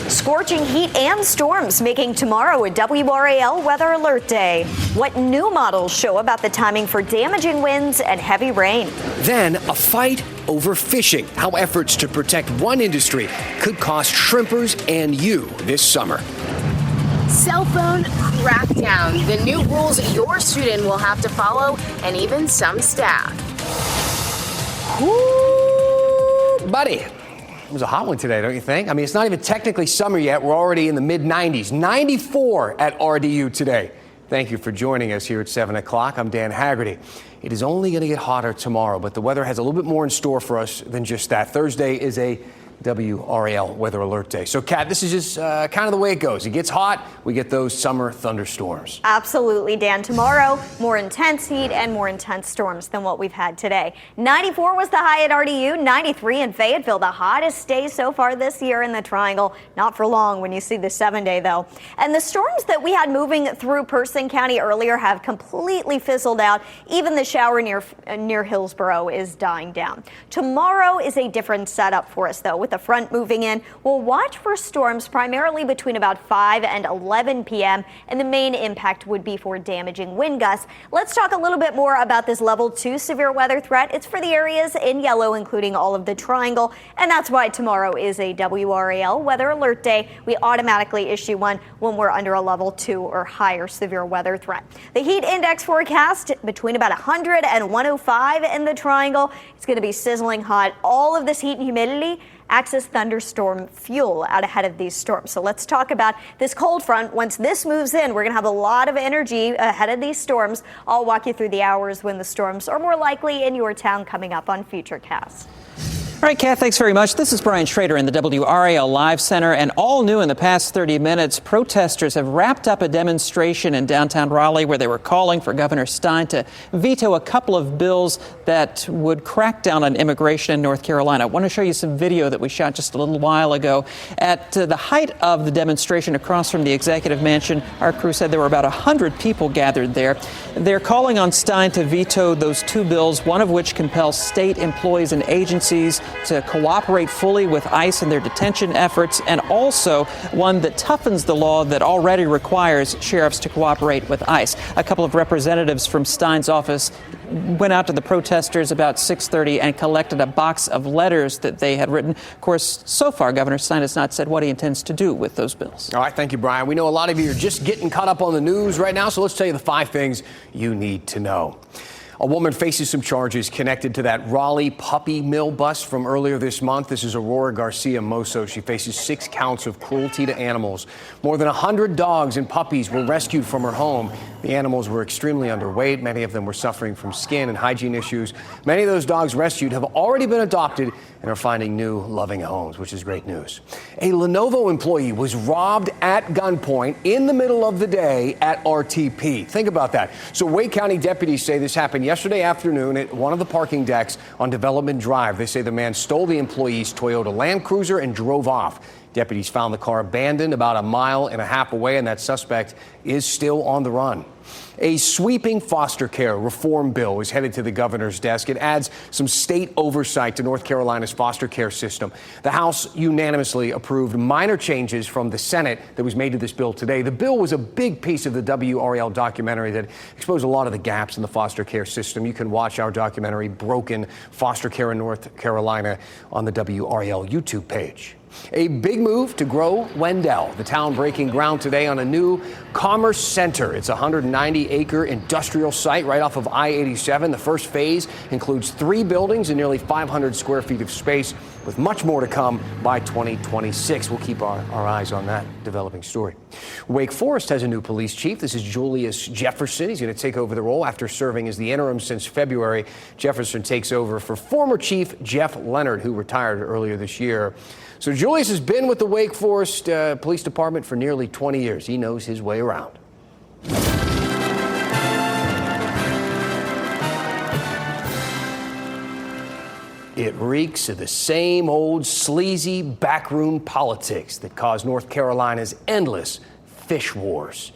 Scorching heat and storms making tomorrow a WRAL weather alert day. What new models show about the timing for damaging winds and heavy rain. Then a fight over fishing. How efforts to protect one industry could cost shrimpers and you this summer. Cell phone crackdown. The new rules your student will have to follow, and even some staff. Ooh, buddy. It was a hot one today, don't you think? I mean, it's not even technically summer yet. We're already in the mid-90s. 94 at RDU today. Thank you for joining us here at 7 o'clock. I'm Dan Haggerty. It is only going to get hotter tomorrow, but the weather has a little bit more in store for us than just that. Thursday is a WRAL weather alert day. So, Kat, this is just kind of the way it goes. It gets hot, we get those summer thunderstorms. Absolutely, Dan. Tomorrow, more intense heat and more intense storms than what we've had today. 94 was the high at RDU, 93 in Fayetteville, the hottest day so far this year in the Triangle. Not for long when you see the 7-day, though. And the storms that we had moving through Person County earlier have completely fizzled out. Even the shower near Hillsborough is dying down. Tomorrow is a different setup for us, though. With the front moving in, we'll watch for storms primarily between about 5 and 11 p.m. and the main impact would be for damaging wind gusts. Let's talk a little bit more about this level 2 severe weather threat. It's for the areas in yellow, including all of the Triangle, and that's why tomorrow is a WRAL weather alert day. We automatically issue one when we're under a level 2 or higher severe weather threat. The heat index forecast between about 100 and 105 in the Triangle. It's going to be sizzling hot. All of this heat and humidity acts as thunderstorm fuel out ahead of these storms. So let's talk about this cold front. Once this moves in, we're going to have a lot of energy ahead of these storms. I'll walk you through the hours when the storms are more likely in your town coming up on Futurecast. All right, Kat, thanks very much. This is Brian Schrader in the WRAL Live Center. And all new in the past 30 minutes, protesters have wrapped up a demonstration in downtown Raleigh where they were calling for Governor Stein to veto a couple of bills that would crack down on immigration in North Carolina. I want to show you some video that we shot just a little while ago. At the height of the demonstration across from the executive mansion, our crew said there were about 100 people gathered there. They're calling on Stein to veto those two bills, one of which compels state employees and agencies to cooperate fully with ICE in their detention efforts, and also one that toughens the law that already requires sheriffs to cooperate with ICE. A couple of representatives from Stein's office went out to the protesters about 6:30 and collected a box of letters that they had written. Of course, so far, Governor Stein has not said what he intends to do with those bills. All right, thank you, Brian. We know a lot of you are just getting caught up on the news right now, so let's tell you the 5 things you need to know. A woman faces some charges connected to that Raleigh puppy mill bust from earlier this month. This is Aurora Garcia Mosso. She faces 6 counts of cruelty to animals. More than 100 dogs and puppies were rescued from her home. The animals were extremely underweight. Many of them were suffering from skin and hygiene issues. Many of those dogs rescued have already been adopted and are finding new, loving homes, which is great news. A Lenovo employee was robbed at gunpoint in the middle of the day at RTP. Think about that. So Wake County deputies say this happened yesterday afternoon at one of the parking decks on Development Drive. They say the man stole the employee's Toyota Land Cruiser and drove off. Deputies found the car abandoned about 1.5 miles away, and that suspect is still on the run. A sweeping foster care reform bill is headed to the governor's desk. It adds some state oversight to North Carolina's foster care system. The House unanimously approved minor changes from the Senate that was made to this bill today. The bill was a big piece of the WRAL documentary that exposed a lot of the gaps in the foster care system. You can watch our documentary, Broken Foster Care in North Carolina, on the WRAL YouTube page. A big move to grow Wendell. The town breaking ground today on a new commerce center. It's a 190-acre industrial site right off of I-87. The first phase includes 3 buildings and nearly 500 square feet of space, with much more to come by 2026. We'll keep our eyes on that developing story. Wake Forest has a new police chief. This is Julius Jefferson. He's going to take over the role after serving as the interim since February. Jefferson takes over for former chief Jeff Leonard, who retired earlier this year. So Julius has been with the Wake Forest Police Department for nearly 20 years. He knows his way around. It reeks of the same old sleazy backroom politics that caused North Carolina's endless fish wars.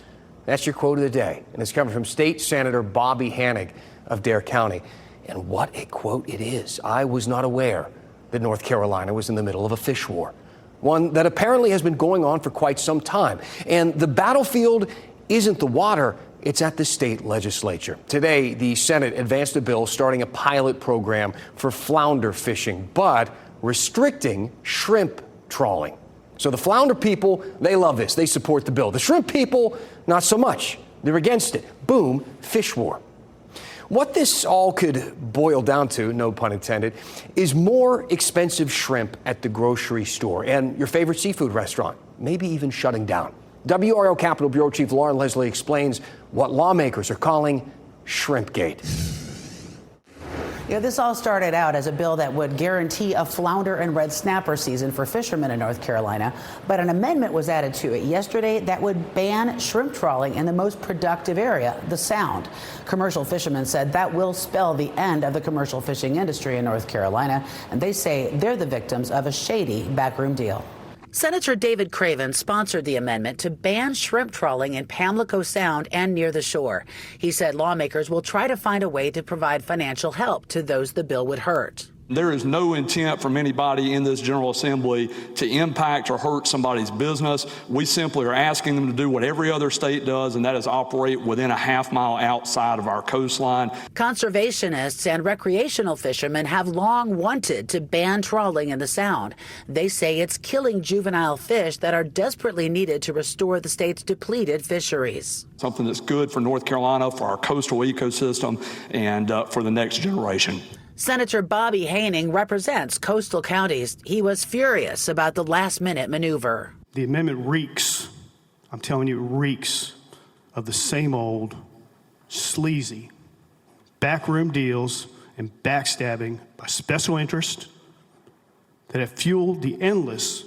That's your quote of the day, and it's coming from State Senator Bobby Hanig of Dare County. And what a quote it is. I was not aware that North Carolina was in the middle of a fish war. one that apparently has been going on for quite some time. And the battlefield isn't the water, it's at the state legislature. Today, the Senate advanced a bill starting a pilot program for flounder fishing, but restricting shrimp trawling. So the flounder people, they love this. They support the bill. The shrimp people, not so much. They're against it. Boom, fish war. What this all could boil down to, no pun intended, is more expensive shrimp at the grocery store and your favorite seafood restaurant, maybe even shutting down. WRAL Capitol Bureau Chief Lauren Leslie explains what lawmakers are calling Shrimpgate. Yeah, this all started out as a bill that would guarantee a flounder and red snapper season for fishermen in North Carolina, but an amendment was added to it yesterday that would ban shrimp trawling in the most productive area, the Sound. Commercial fishermen said that will spell the end of the commercial fishing industry in North Carolina, and they say they're the victims of a shady backroom deal. Senator David Craven sponsored the amendment to ban shrimp trawling in Pamlico Sound and near the shore. He said lawmakers will try to find a way to provide financial help to those the bill would hurt. There is no intent from anybody in this General Assembly to impact or hurt somebody's business. We simply are asking them to do what every other state does, and that is operate within a half-mile outside of our coastline. Conservationists and recreational fishermen have long wanted to ban trawling in the Sound. They say it's killing juvenile fish that are desperately needed to restore the state's depleted fisheries. Something that's good for North Carolina, for our coastal ecosystem, and for the next generation. Senator Bobby Haining represents coastal counties. He was furious about the last-minute maneuver. The amendment reeks, I'm telling you, it reeks of the same old sleazy backroom deals and backstabbing by special interest that have fueled the endless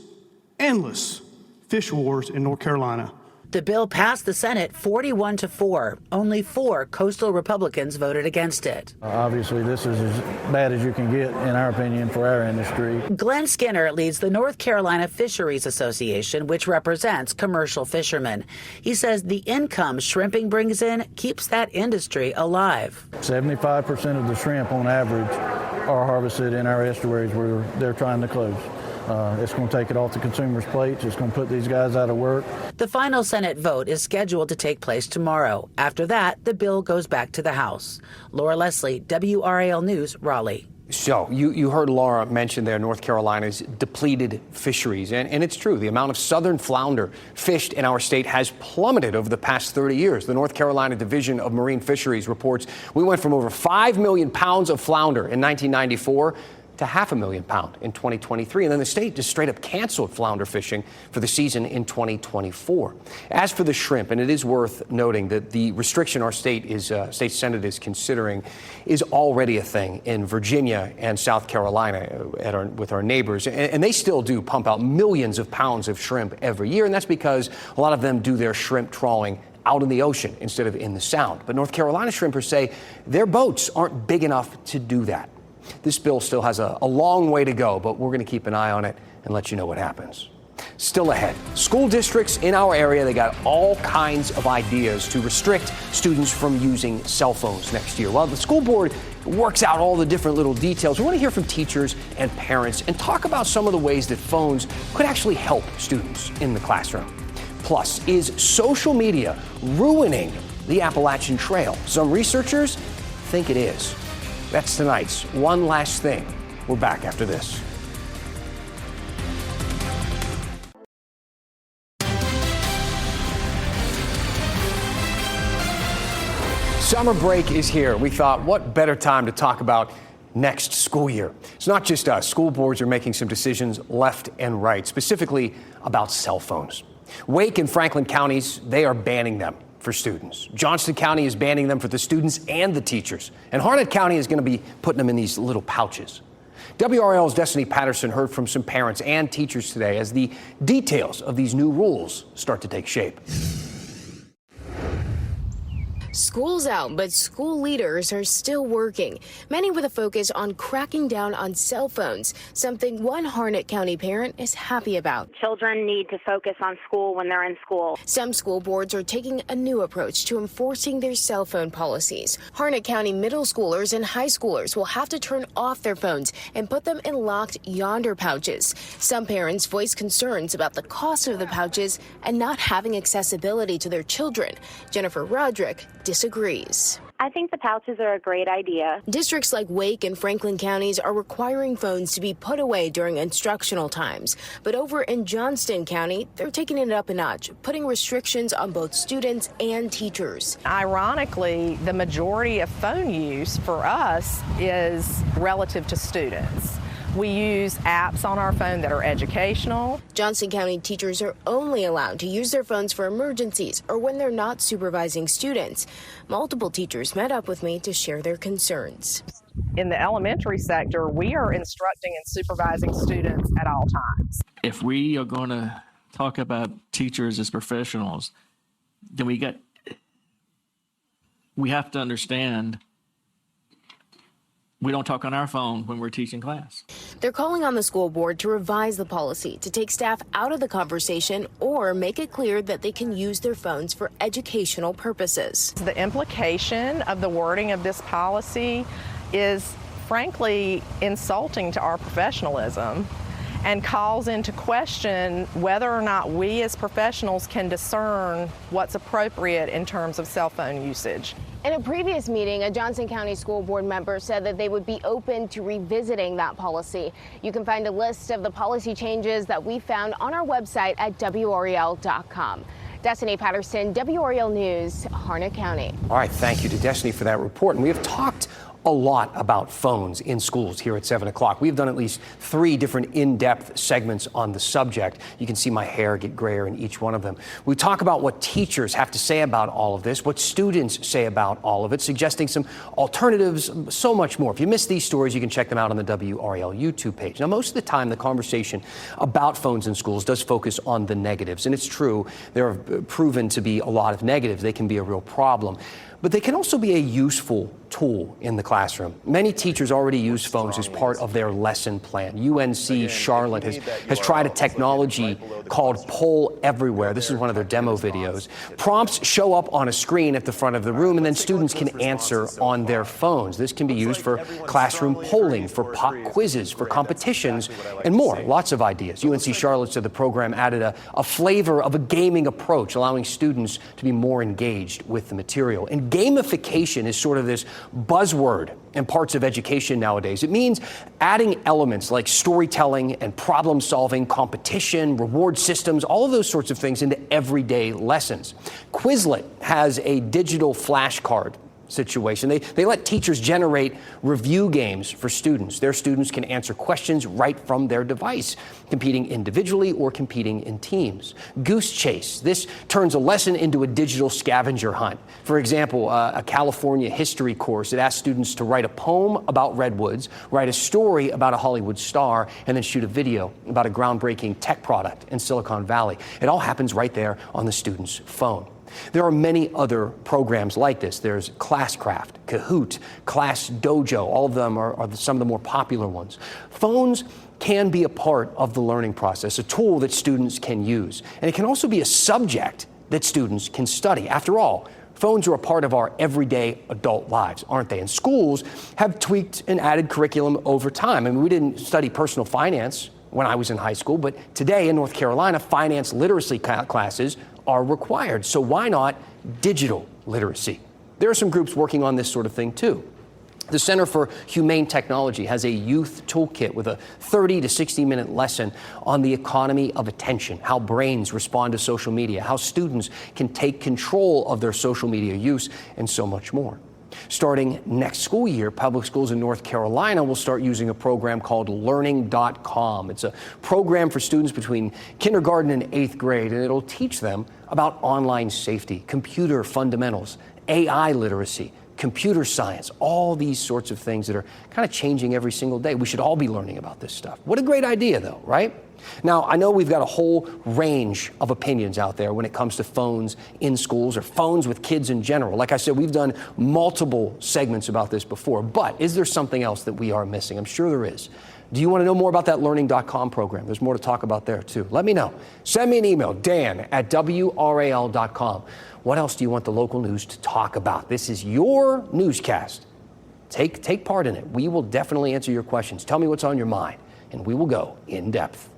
fish wars in North Carolina. The bill passed the Senate 41-4. Only 4 coastal Republicans voted against it. Obviously, this is as bad as you can get, in our opinion, for our industry. Glenn Skinner leads the North Carolina Fisheries Association, which represents commercial fishermen. He says the income shrimping brings in keeps that industry alive. 75% of the shrimp on average are harvested in our estuaries where they're trying to close. It's going to take it off the consumers' plates. It's going to put these guys out of work. The final Senate vote is scheduled to take place tomorrow. After that, the bill goes back to the House. Laura Leslie, WRAL News, Raleigh. So you heard Laura mention there North Carolina's depleted fisheries. And it's true. The amount of southern flounder fished in our state has plummeted over the past 30 years. The North Carolina Division of Marine Fisheries reports we went from over 5 million pounds of flounder in 1994 to 500,000 pounds in 2023. And then the state just straight up canceled flounder fishing for the season in 2024. As for the shrimp, and it is worth noting that the restriction our state Senate is considering is already a thing in Virginia and South Carolina with our neighbors. And they still do pump out millions of pounds of shrimp every year. And that's because a lot of them do their shrimp trawling out in the ocean instead of in the Sound. But North Carolina shrimpers say their boats aren't big enough to do that. This bill still has a long way to go, but we're going to keep an eye on it and let you know what happens. Still ahead, school districts in our area, they got all kinds of ideas to restrict students from using cell phones next year. While the school board works out all the different little details, we want to hear from teachers and parents and talk about some of the ways that phones could actually help students in the classroom. Plus, is social media ruining the Appalachian Trail? Some researchers think it is. That's tonight's One Last Thing. We're back after this. Summer break is here. We thought, what better time to talk about next school year? It's not just us. School boards are making some decisions left and right, specifically about cell phones. Wake and Franklin counties, they are banning them for students. Johnston County is banning them for the students and the teachers. And Harnett County is going to be putting them in these little pouches. WRAL's Destiny Patterson heard from some parents and teachers today as the details of these new rules start to take shape. School's out, but school leaders are still working, many with a focus on cracking down on cell phones, something one Harnett County parent is happy about. Children need to focus on school when they're in school. Some school boards are taking a new approach to enforcing their cell phone policies. Harnett County middle schoolers and high schoolers will have to turn off their phones and put them in locked yonder pouches. Some parents voice concerns about the cost of the pouches and not having accessibility to their children. Jennifer Roderick disagrees. I think the pouches are a great idea. Districts like Wake and Franklin counties are requiring phones to be put away during instructional times. But over in Johnston County, they're taking it up a notch, putting restrictions on both students and teachers. Ironically, the majority of phone use for us is relative to students. We use apps on our phone that are educational. Johnston County teachers are only allowed to use their phones for emergencies or when they're not supervising students. Multiple teachers met up with me to share their concerns. In the elementary sector, we are instructing and supervising students at all times. If we are going to talk about teachers as professionals, then we have to understand we don't talk on our phone when we're teaching class. They're calling on the school board to revise the policy to take staff out of the conversation or make it clear that they can use their phones for educational purposes. The implication of the wording of this policy is frankly insulting to our professionalism and calls into question whether or not we as professionals can discern what's appropriate in terms of cell phone usage. In a previous meeting, a Johnson County School Board member said that they would be open to revisiting that policy. You can find a list of the policy changes that we found on our website at WRAL.com. Destiny Patterson, WRAL News, Harnett County. All right, thank you to Destiny for that report. And we have talked a lot about phones in schools here at 7 o'clock. We've done at least 3 different in-depth segments on the subject. You can see my hair get grayer in each one of them. We talk about what teachers have to say about all of this, what students say about all of it, suggesting some alternatives, so much more. If you missed these stories, you can check them out on the WRAL YouTube page. Now, most of the time, the conversation about phones in schools does focus on the negatives, and it's true. There have proven to be a lot of negatives. They can be a real problem. But they can also be a useful tool in the classroom. Many teachers already use phones as part of their lesson plan. UNC Charlotte has tried a technology called Poll Everywhere. This is one of their demo videos. Prompts show up on a screen at the front of the room, and then students can answer on their phones. This can be used for classroom polling, for pop quizzes, for competitions, and more. Lots of ideas. UNC Charlotte said the program added a flavor of a gaming approach, allowing students to be more engaged with the material. And gamification is sort of this buzzword in parts of education nowadays. It means adding elements like storytelling and problem solving, competition, reward systems, all of those sorts of things into everyday lessons. Quizlet has a digital flashcard situation. They let teachers generate review games for students. Their students can answer questions right from their device, competing individually or competing in teams. Goose Chase, this turns a lesson into a digital scavenger hunt. For example, a California history course, it asks students to write a poem about redwoods, write a story about a Hollywood star, and then shoot a video about a groundbreaking tech product in Silicon Valley. It all happens right there on the student's phone. There are many other programs like this. There's Classcraft, Kahoot, Class Dojo. All of them are some of the more popular ones. Phones can be a part of the learning process, a tool that students can use. And it can also be a subject that students can study. After all, phones are a part of our everyday adult lives, aren't they? And schools have tweaked and added curriculum over time. I mean, we didn't study personal finance when I was in high school, but today in North Carolina, finance literacy classes are required. So why not digital literacy? There are some groups working on this sort of thing too. The Center for Humane Technology has a youth toolkit with a 30 to 60-minute lesson on the economy of attention, how brains respond to social media, how students can take control of their social media use, and so much more. Starting next school year, public schools in North Carolina will start using a program called Learning.com. It's a program for students between kindergarten and 8th grade, and it'll teach them about online safety, computer fundamentals, AI literacy, computer science, all these sorts of things that are kind of changing every single day. We should all be learning about this stuff. What a great idea, though, right? Now, I know we've got a whole range of opinions out there when it comes to phones in schools or phones with kids in general. Like I said, we've done multiple segments about this before, but is there something else that we are missing? I'm sure there is. Do you want to know more about that learning.com program? There's more to talk about there, too. Let me know. Send me an email, dan@WRAL.com. What else do you want the local news to talk about? This is your newscast. Take part in it. We will definitely answer your questions. Tell me what's on your mind, and we will go in depth.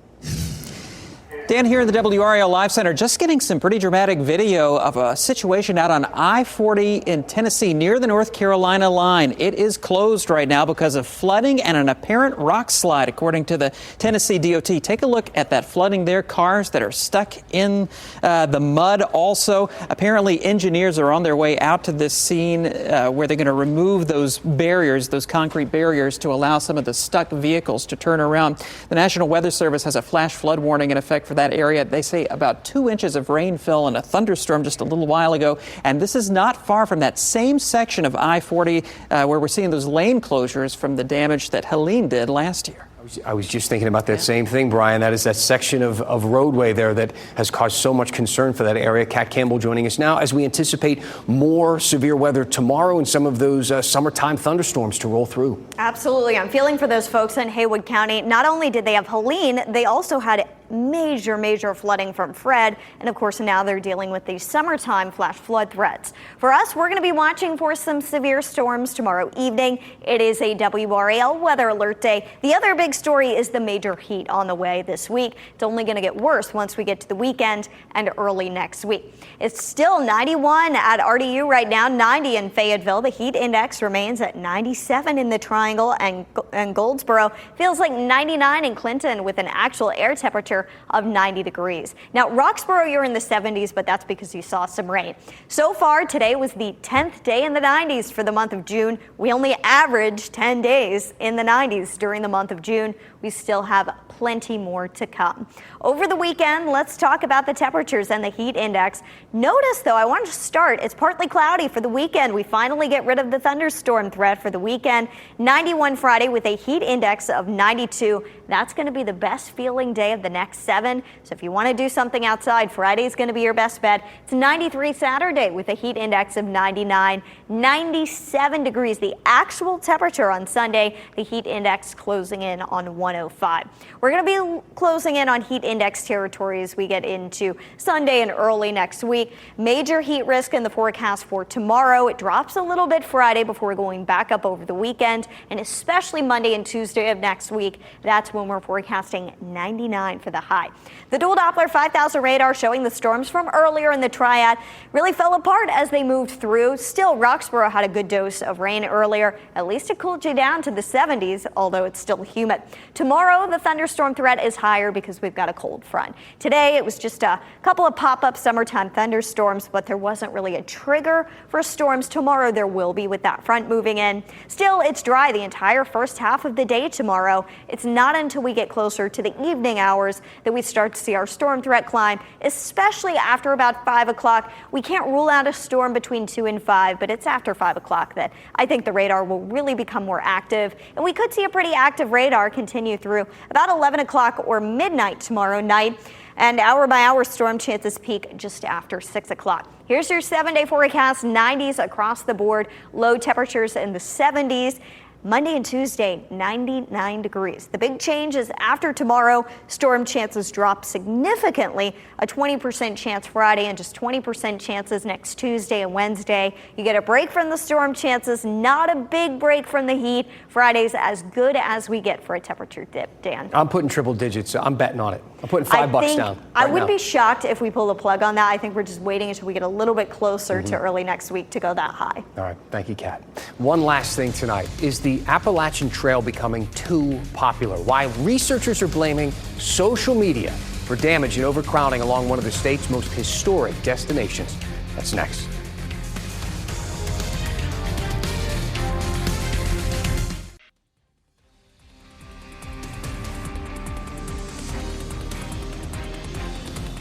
Dan here in the WRAL Live Center, just getting some pretty dramatic video of a situation out on I-40 in Tennessee near the North Carolina line. It is closed right now because of flooding and an apparent rock slide, according to the Tennessee DOT. Take a look at that flooding there. Cars that are stuck in the mud also. Apparently, engineers are on their way out to this scene where they're going to remove those barriers, those concrete barriers, to allow some of the stuck vehicles to turn around. The National Weather Service has a flash flood warning in effect for that area. They say about 2 inches of rain fell in a thunderstorm just a little while ago. And this is not far from that same section of I-40 where we're seeing those lane closures from the damage that Helene did last year. I was just thinking about that same thing, Brian. That is that section of roadway there that has caused so much concern for that area. Kat Campbell joining us now as we anticipate more severe weather tomorrow and some of those summertime thunderstorms to roll through. Absolutely. I'm feeling for those folks in Haywood County. Not only did they have Helene, they also had major flooding from Fred. And of course, now they're dealing with these summertime flash flood threats. For us, we're going to be watching for some severe storms tomorrow evening. It is a WRAL weather alert day. The other big story is the major heat on the way this week. It's only going to get worse once we get to the weekend and early next week. It's still 91 at RDU right now, 90 in Fayetteville. The heat index remains at 97 in the Triangle and Goldsboro. Feels like 99 in Clinton with an actual air temperature of 90 degrees. Now, Roxborough, you're in the 70s, but that's because you saw some rain. So far, today was the 10th day in the 90s for the month of June. We only averaged 10 days in the 90s during the month of June. We still have plenty more to come. Over the weekend, let's talk about the temperatures and the heat index. Notice, though, I want to start, it's partly cloudy for the weekend. We finally get rid of the thunderstorm threat for the weekend. 91 Friday with a heat index of 92. That's going to be the best feeling day of the next 7. So if you want to do something outside, Friday is going to be your best bet. It's 93 Saturday with a heat index of 99. 97 degrees, the actual temperature on Sunday. The heat index closing in on 105. We're going to be closing in on heat index territory as we get into Sunday and early next week. Major heat risk in the forecast for tomorrow. It drops a little bit Friday before going back up over the weekend, and especially Monday and Tuesday of next week. That's when we're forecasting 99 for the high. The dual Doppler 5000 radar showing the storms from earlier in the triad really fell apart as they moved through. Still, Roxborough had a good dose of rain earlier. At least it cooled you down to the 70s, although it's still humid. Tomorrow, the thunderstorm threat is higher because we've got a cold front. Today, it was just a couple of pop-up summertime thunderstorms, but there wasn't really a trigger for storms. Tomorrow, there will be with that front moving in. Still, it's dry the entire first half of the day tomorrow. It's not until we get closer to the evening hours that we start to see our storm threat climb, especially after about 5 o'clock. We can't rule out a storm between 2 and 5, but it's after 5 o'clock that I think the radar will really become more active, and we could see a pretty active radar continue through about 11 o'clock or midnight tomorrow night. And hour-by-hour storm chances peak just after 6 o'clock. Here's your 7-day forecast, 90s across the board, low temperatures in the 70s. Monday and Tuesday, 99 degrees. The big change is after tomorrow, storm chances drop significantly. A 20% chance Friday and just 20% chances next Tuesday and Wednesday. You get a break from the storm chances, not a big break from the heat. Friday's as good as we get for a temperature dip, Dan. I'm putting triple digits. I'm betting on it. I'm putting $5 down. I would be shocked if we pull the plug on that. I think we're just waiting until we get a little bit closer to early next week to go that high. All right. Thank you, Kat. One last thing tonight. Is the Appalachian Trail becoming too popular? Why researchers are blaming social media for damage and overcrowding along one of the state's most historic destinations. That's next.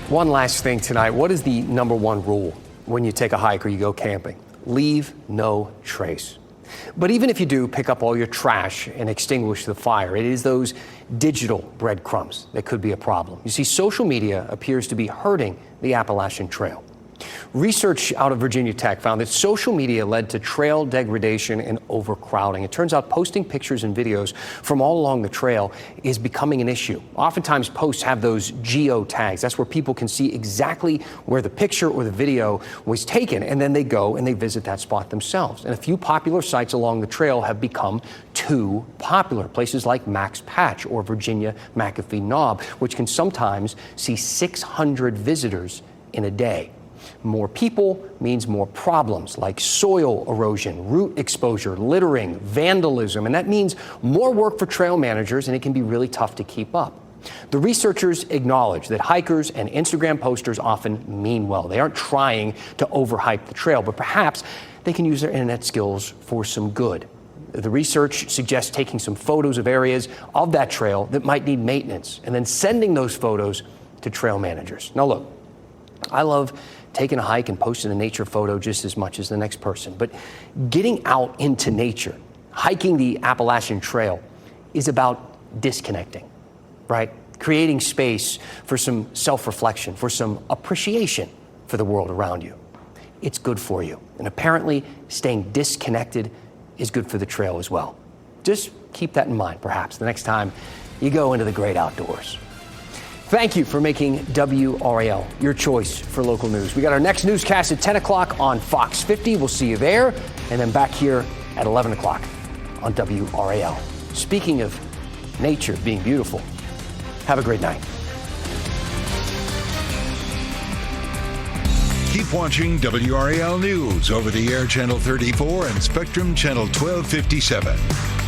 One last thing tonight. What is the #1 rule when you take a hike or you go camping? Leave no trace. But even if you do pick up all your trash and extinguish the fire, it is those digital breadcrumbs that could be a problem. You see, social media appears to be hurting the Appalachian Trail. Research out of Virginia Tech found that social media led to trail degradation and overcrowding. It turns out posting pictures and videos from all along the trail is becoming an issue. Oftentimes posts have those geo tags. That's where people can see exactly where the picture or the video was taken, and then they go and they visit that spot themselves. And a few popular sites along the trail have become too popular. Places like Max Patch or Virginia McAfee Knob, which can sometimes see 600 visitors in a day. More people means more problems like soil erosion, root exposure, littering, vandalism, and that means more work for trail managers, and it can be really tough to keep up. The researchers acknowledge that hikers and Instagram posters often mean well. They aren't trying to overhype the trail, but perhaps they can use their internet skills for some good. The research suggests taking some photos of areas of that trail that might need maintenance and then sending those photos to trail managers. Now look, I love taking a hike and posting a nature photo just as much as the next person. But getting out into nature, hiking the Appalachian Trail, is about disconnecting, right? Creating space for some self-reflection, for some appreciation for the world around you. It's good for you. And apparently, staying disconnected is good for the trail as well. Just keep that in mind, perhaps, the next time you go into the great outdoors. Thank you for making WRAL your choice for local news. We got our next newscast at 10 o'clock on Fox 50. We'll see you there. And then back here at 11 o'clock on WRAL. Speaking of nature being beautiful, have a great night. Keep watching WRAL News over the air channel 34 and Spectrum channel 1257.